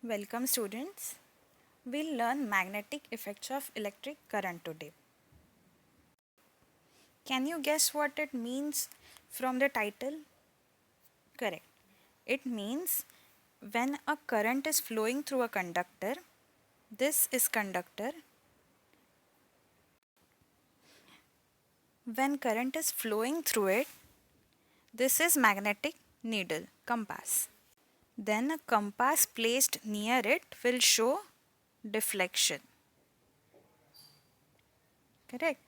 Welcome students. We'll learn magnetic effects of electric current today. Can you guess what it means from the title? Correct. It means when a current is flowing through a conductor, this is conductor. When current is flowing through it, this is magnetic needle, compass. Then a compass placed near it will show deflection. Correct.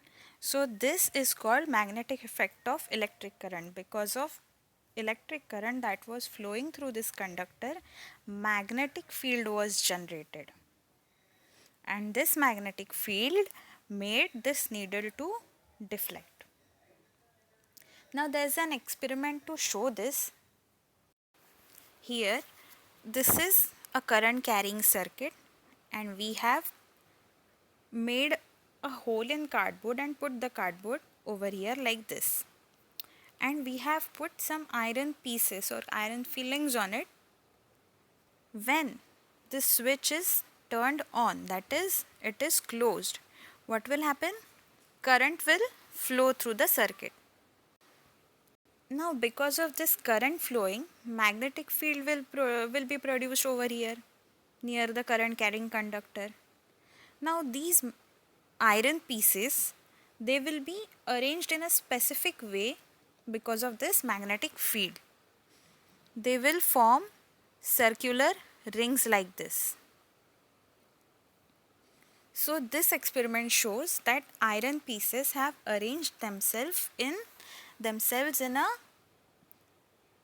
So this is called magnetic effect of electric current. Because of electric current that was flowing through this conductor, magnetic field was generated. And this magnetic field made this needle to deflect. Now there's an experiment to show this. Here, this is a current carrying circuit and we have made a hole in cardboard and put the cardboard over here like this. And we have put some iron pieces or iron fillings on it. When this switch is turned on, that is, it is closed, what will happen? Current will flow through the circuit. Now because of this current flowing, magnetic field will be produced over here near the current carrying conductor. Now these iron pieces, they will be arranged in a specific way because of this magnetic field. They will form circular rings like this. So this experiment shows that iron pieces have arranged themselves in a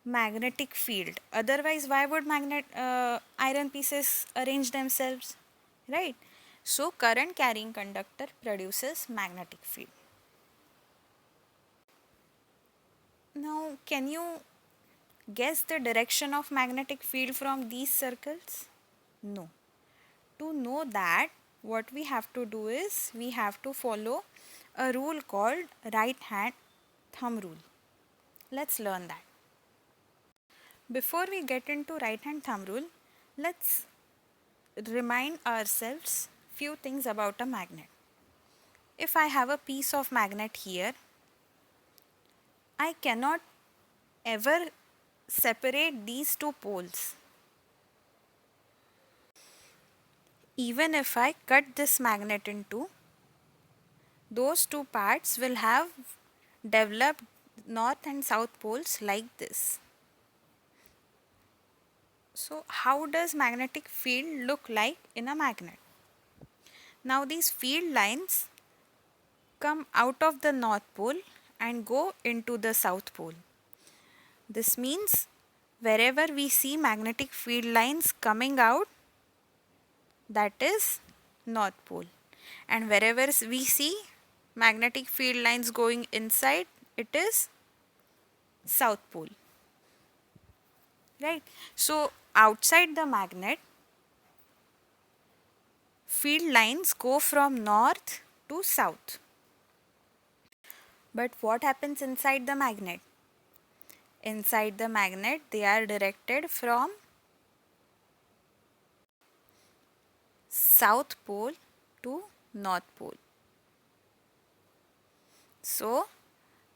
magnetic field. Otherwise, why would iron pieces arrange themselves? Right? So current carrying conductor produces magnetic field. Now, can you guess the direction of magnetic field from these circles? No. To know that, what we have to do is we have to follow a rule called right hand thumb rule. Let's learn that. Before we get into right hand thumb rule, let's remind ourselves few things about a magnet. If I have a piece of magnet here, I cannot ever separate these two poles. Even if I cut this magnet in two, those two parts will have developed north and south poles like this. So how does magnetic field look like in a magnet? Now these field lines come out of the north pole and go into the south pole. This means wherever we see magnetic field lines coming out, that is north pole, and wherever we see magnetic field lines going inside, it is south pole. Right? So outside the magnet, field lines go from north to south. But what happens inside the magnet? Inside the magnet, they are directed from south pole to north pole. So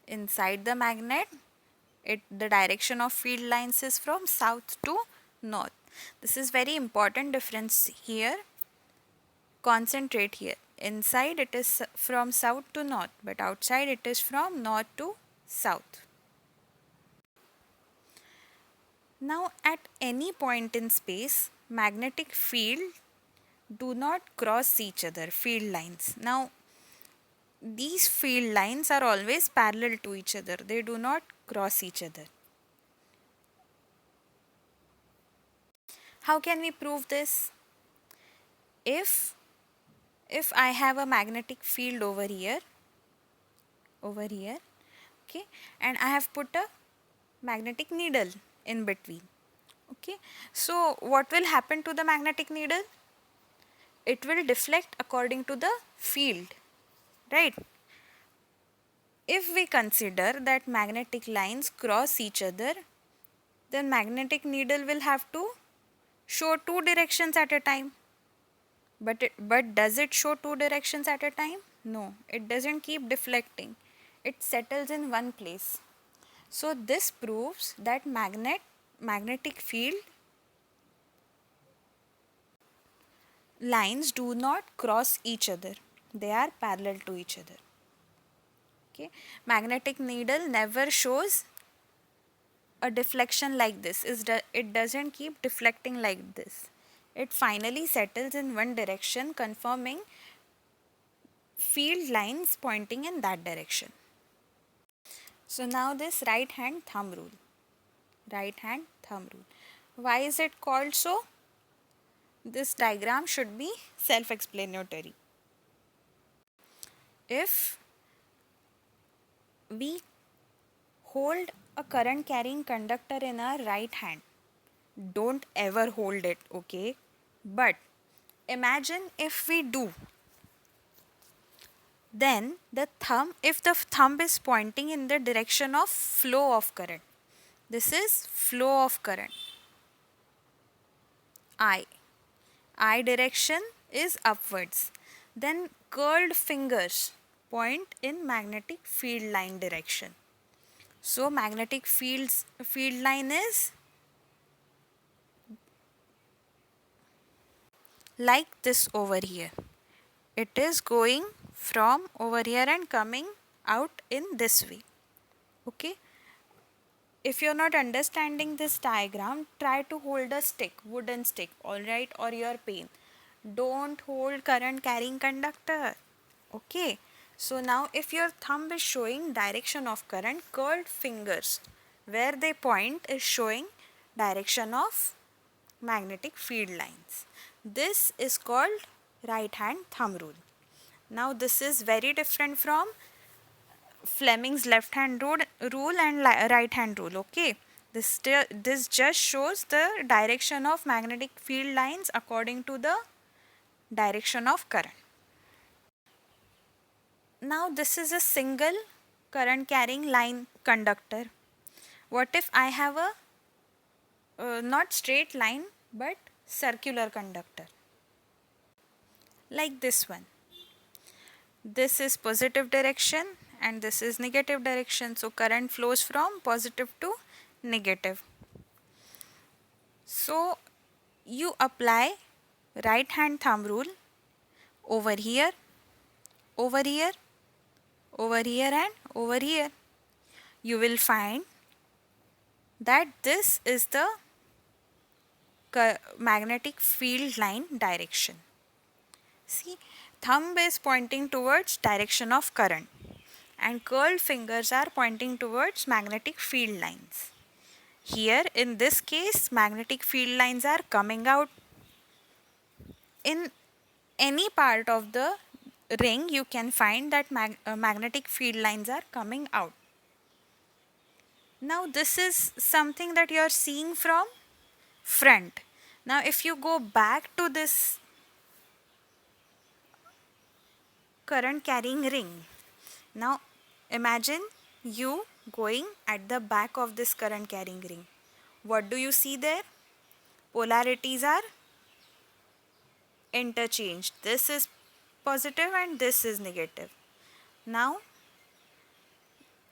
inside the magnet, the direction of field lines is from south to north. This is very important difference here. Concentrate here. Inside it is from south to north, but outside it is from north to south. Now at any point in space, magnetic field do not cross each other, field lines. Now these field lines are always parallel to each other. They do not cross each other. How can we prove this? If I have a magnetic field over here, okay, and I have put a magnetic needle in between, okay, so what will happen to the magnetic needle? It will deflect according to the field, right? If we consider that magnetic lines cross each other, then magnetic needle will have to show two directions at a time. But does it show two directions at a time? No, it doesn't keep deflecting. It settles in one place. So this proves that magnetic field lines do not cross each other. They are parallel to each other. Okay, magnetic needle never shows a deflection like this. It doesn't keep deflecting like this. It finally settles in one direction, confirming field lines pointing in that direction. So now this right hand thumb rule. Right hand thumb rule. Why is it called so? This diagram should be self-explanatory. If we hold a current carrying conductor in our right hand, don't ever hold it, okay? But imagine if we do, then if the thumb is pointing in the direction of flow of current, this is flow of current. I direction is upwards. Then curled fingers point in magnetic field line direction. So magnetic field line is like this over here. It is going from over here and coming out in this way. Okay. If you're not understanding this diagram, try to hold a stick, wooden stick, alright, or your pen. Don't hold current carrying conductor. Okay. So now if your thumb is showing direction of current, curled fingers where they point is showing direction of magnetic field lines. This is called right hand thumb rule. Now this is very different from Fleming's left hand rule and right hand rule. Okay, this just shows the direction of magnetic field lines according to the direction of current. Now this is a single current carrying line conductor. What if I have a not straight line but circular conductor like this one? This is positive direction and this is negative direction. So current flows from positive to negative. So you apply right hand thumb rule over here, over here, over here and over here. You will find that this is the magnetic field line direction. See, thumb is pointing towards direction of current and curled fingers are pointing towards magnetic field lines. Here in this case, magnetic field lines are coming out. In any part of the ring, you can find that magnetic field lines are coming out. Now this is something that you are seeing from front. Now if you go back to this current carrying ring, now imagine you going at the back of this current carrying ring. What do you see there? Polarities are interchanged. This is positive and this is negative. Now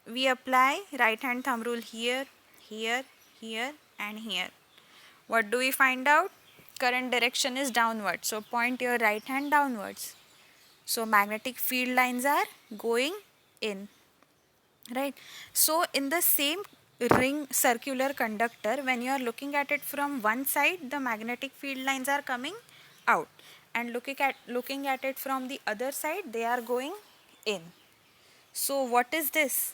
we apply right hand thumb rule here, here, here and here. What do we find out? Current direction is downward. So point your right hand downwards. So magnetic field lines are going in. Right. So in the same ring circular conductor, when you are looking at it from one side, the magnetic field lines are coming out, and looking at it from the other side, they are going in. So what is this?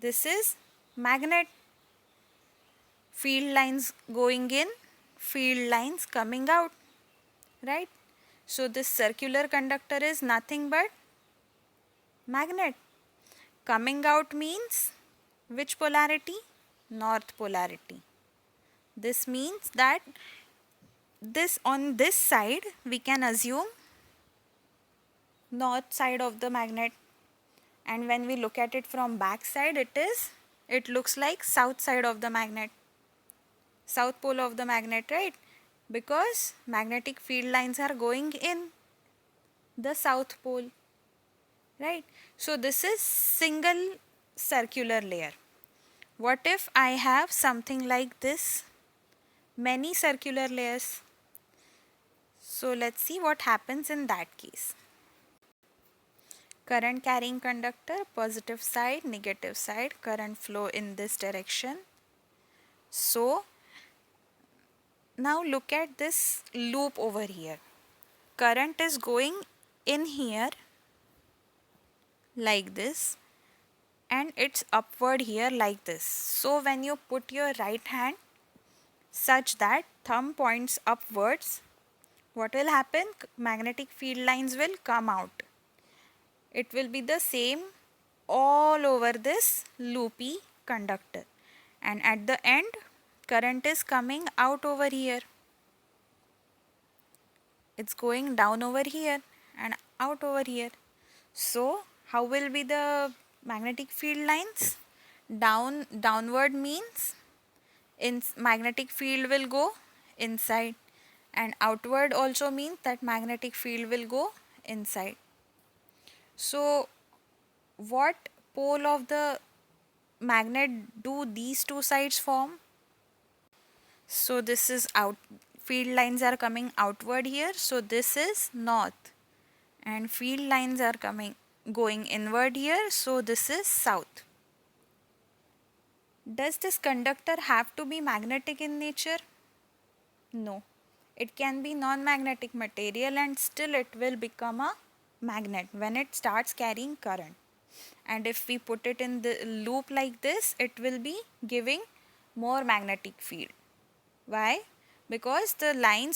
This is magnet. Field lines going in, field lines coming out, right? So this circular conductor is nothing but magnet. Coming out means which polarity? North polarity. This means that on this side we can assume north side of the magnet, and when we look at it from back side, it looks like south side of the magnet, south pole of the magnet, right? Because magnetic field lines are going in the south pole, right? So this is single circular layer. What if I have something like this, many circular layers? So let's see what happens in that case. Current carrying conductor, positive side, negative side, current flow in this direction. So now look at this loop over here. Current is going in here like this, and it's upward here like this. So when you put your right hand such that thumb points upwards, what will happen? Magnetic field lines will come out. It will be the same all over this loopy conductor, and at the end current is coming out over here. It's going down over here and out over here. So how will be the magnetic field lines? Downward means magnetic field will go inside, and outward also means that magnetic field will go inside. So what pole of the magnet do these two sides form? So this is out, field lines are coming outward here, so this is north, and field lines are going inward here, so this is south. Does this conductor have to be magnetic in nature? No. It can be non-magnetic material and still it will become a magnet when it starts carrying current. And if we put it in the loop like this, it will be giving more magnetic field. Why? Because the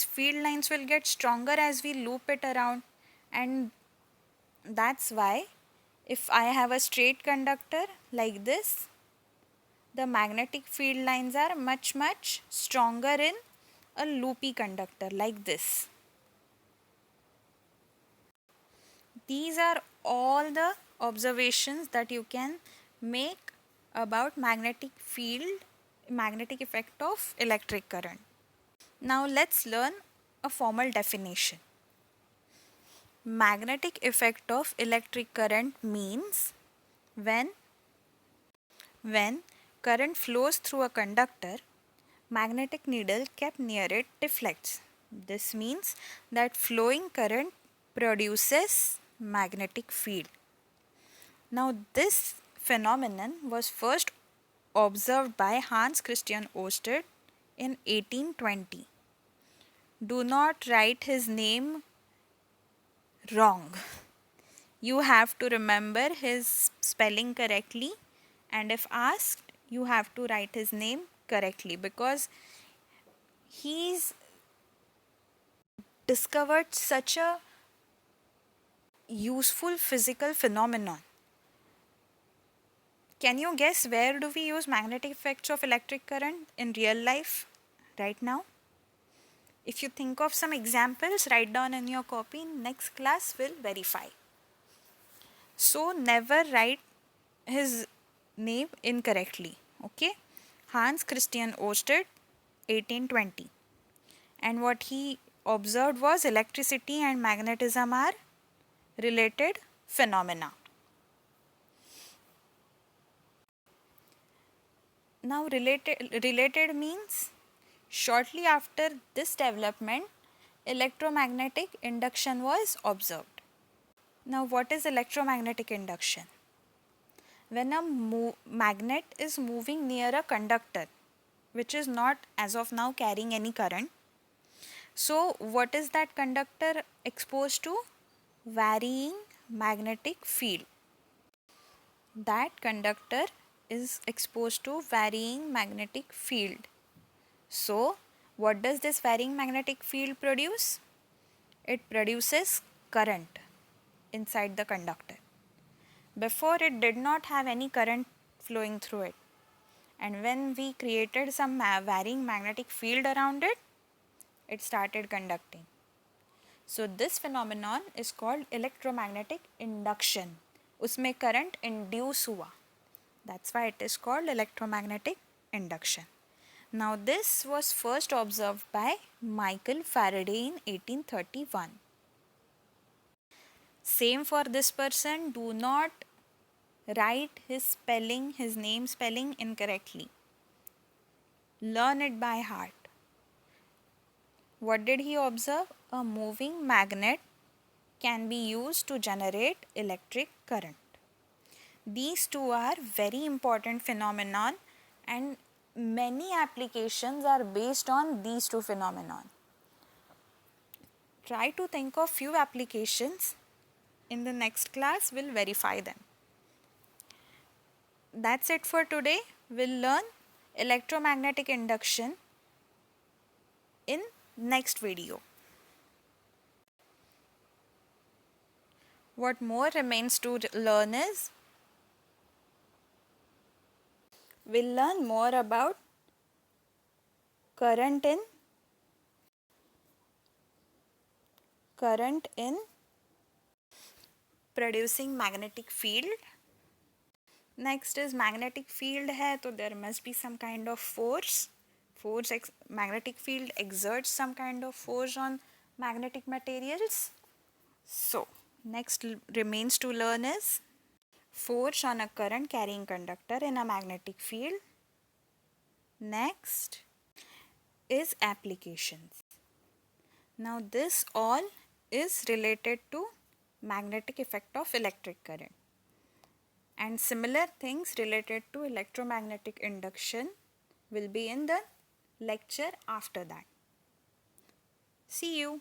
field lines will get stronger as we loop it around, and that's why if I have a straight conductor like this, the magnetic field lines are much stronger in a loopy conductor like this. These are all the observations that you can make about magnetic effect of electric current. Now let's learn a formal definition. Magnetic effect of electric current means when current flows through a conductor, magnetic needle kept near it deflects. This means that flowing current produces magnetic field. Now this phenomenon was first observed by Hans Christian Ørsted in 1820. Do not write his name wrong. You have to remember his spelling correctly, and if asked, you have to write his name correctly, because he's discovered such a useful physical phenomenon. Can you guess where do we use magnetic effects of electric current in real life right now? If you think of some examples, write down in your copy. Next class will verify. So never write his name incorrectly. Okay? Hans Christian Ørsted, 1820. And what he observed was electricity and magnetism are related phenomena. Now related means shortly after this development, electromagnetic induction was observed. Now what is electromagnetic induction? When a magnet is moving near a conductor which is not as of now carrying any current, so what is that conductor exposed to? Varying magnetic field. That conductor is exposed to varying magnetic field. So what does this varying magnetic field produce? It produces current inside the conductor. Before, it did not have any current flowing through it, and when we created some varying magnetic field around it, it started conducting. So this phenomenon is called electromagnetic induction. उसमें current induce हुआ. That's why it is called electromagnetic induction. Now this was first observed by Michael Faraday in 1831. Same for this person, do not write his name spelling incorrectly. Learn it by heart. What did he observe? A moving magnet can be used to generate electric current. These two are very important phenomenon and many applications are based on these two phenomenon. Try to think of few applications. In the next class, we'll verify them. That's it for today. We'll learn electromagnetic induction in next video. What more remains to learn is we'll learn more about current in producing magnetic field. Next is magnetic field है तो there must be some kind of force. Magnetic field exerts some kind of force on magnetic materials. So next remains to learn is force on a current carrying conductor in a magnetic field. Next is applications. Now this all is related to magnetic effect of electric current. And similar things related to electromagnetic induction will be in the lecture after that. See you.